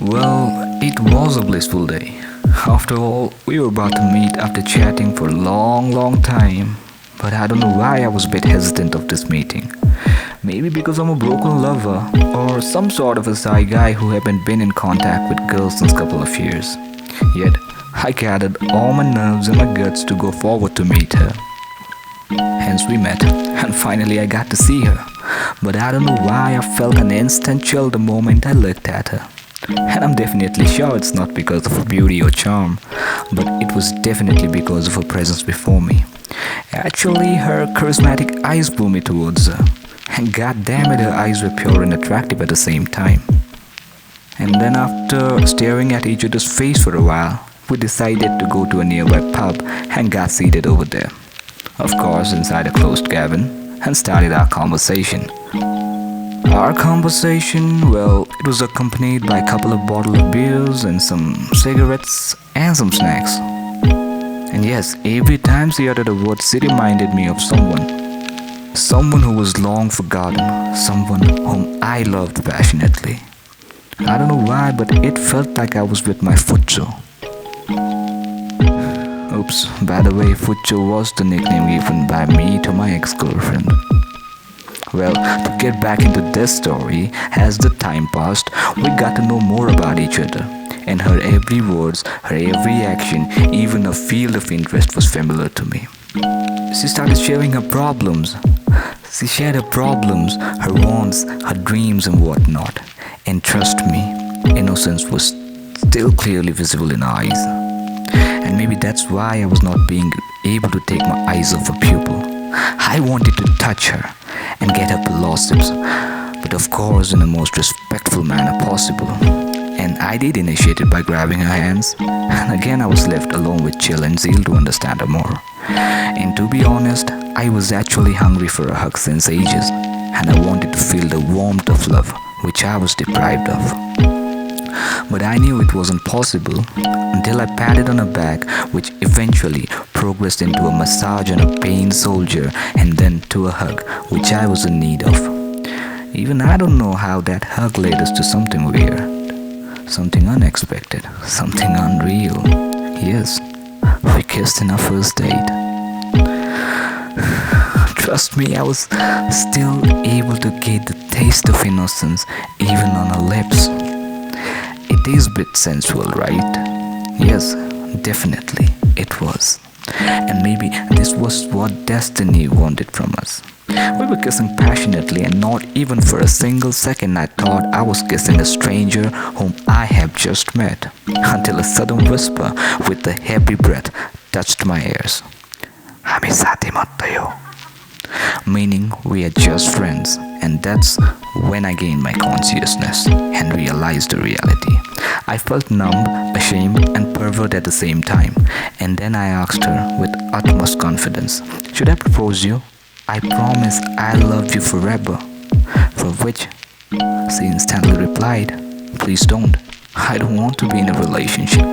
Well, it was a blissful day. After all, we were about to meet after chatting for a long time. But I don't know why I was a bit hesitant of this meeting. Maybe because I'm a broken lover, or some sort of a shy guy who haven't been in contact with girls since couple of years. Yet, I gathered all my nerves and my guts to go forward to meet her. Hence we met, and finally I got to see her. But I don't know why I felt an instant chill the moment I looked at her. And I'm definitely sure it's not because of her beauty or charm, but it was definitely because of her presence before me. Actually, her charismatic eyes drew me towards her. And god damn it, her eyes were pure and attractive at the same time. And then after staring at each other's face for a while, we decided to go to a nearby pub and got seated over there. Of course, inside a closed cabin, and started our conversation. Our conversation, well, it was accompanied by a couple of bottles of beers and some cigarettes and some snacks. And yes, every time she uttered a word, she reminded me of someone. Someone who was long forgotten, someone whom I loved passionately. I don't know why, but it felt like I was with my fucho. Oops, by the way, fucho was the nickname given by me to my ex-girlfriend. Well, to get back into this story, as the time passed, we got to know more about each other. And her every words, her every action, even her field of interest was familiar to me. She started sharing her problems. She shared her problems, her wants, her dreams and whatnot. And trust me, innocence was still clearly visible in her eyes. And maybe that's why I was not being able to take my eyes off her pupil. I wanted to touch her and get her philosophies, but of course in the most respectful manner possible. And I did initiate it by grabbing her hands, and again I was left alone with chill and zeal to understand her more. And to be honest, I was actually hungry for a hug since ages, and I wanted to feel the warmth of love, which I was deprived of. But I knew it wasn't possible until I patted on her back, which eventually progressed into a massage on a pain soldier and then to a hug, which I was in need of. Even I don't know how that hug led us to something weird, something unexpected, something unreal. Yes, we kissed in our first date. Trust me, I was still able to get the taste of innocence even on her lips. It is a bit sensual, right? Yes, definitely it was. And maybe this was what destiny wanted from us. We were kissing passionately, and not even for a single second I thought I was kissing a stranger whom I have just met, until a sudden whisper with a heavy breath touched my ears. "Hami sati mat tayo." Meaning we are just friends, and that's when I gained my consciousness and realized the reality. I felt numb, ashamed and pervert at the same time, and then I asked her with utmost confidence, "Should I propose you? I promise I love you forever." For which she instantly replied, "Please don't. I don't want to be in a relationship.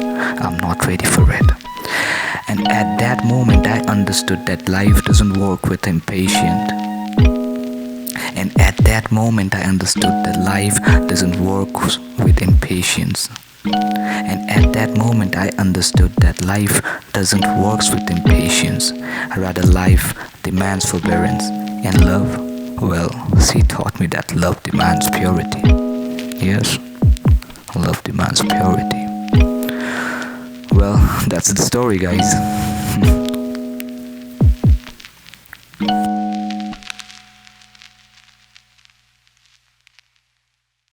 I'm not ready for it." And at that moment I understood that life doesn't work with impatient. And at that moment I understood that life doesn't work with impatience. And at that moment I understood that life doesn't work with impatience. Rather, life demands forbearance. And love, well, she taught me that love demands purity. Yes, love demands purity. Well, that's the story, guys.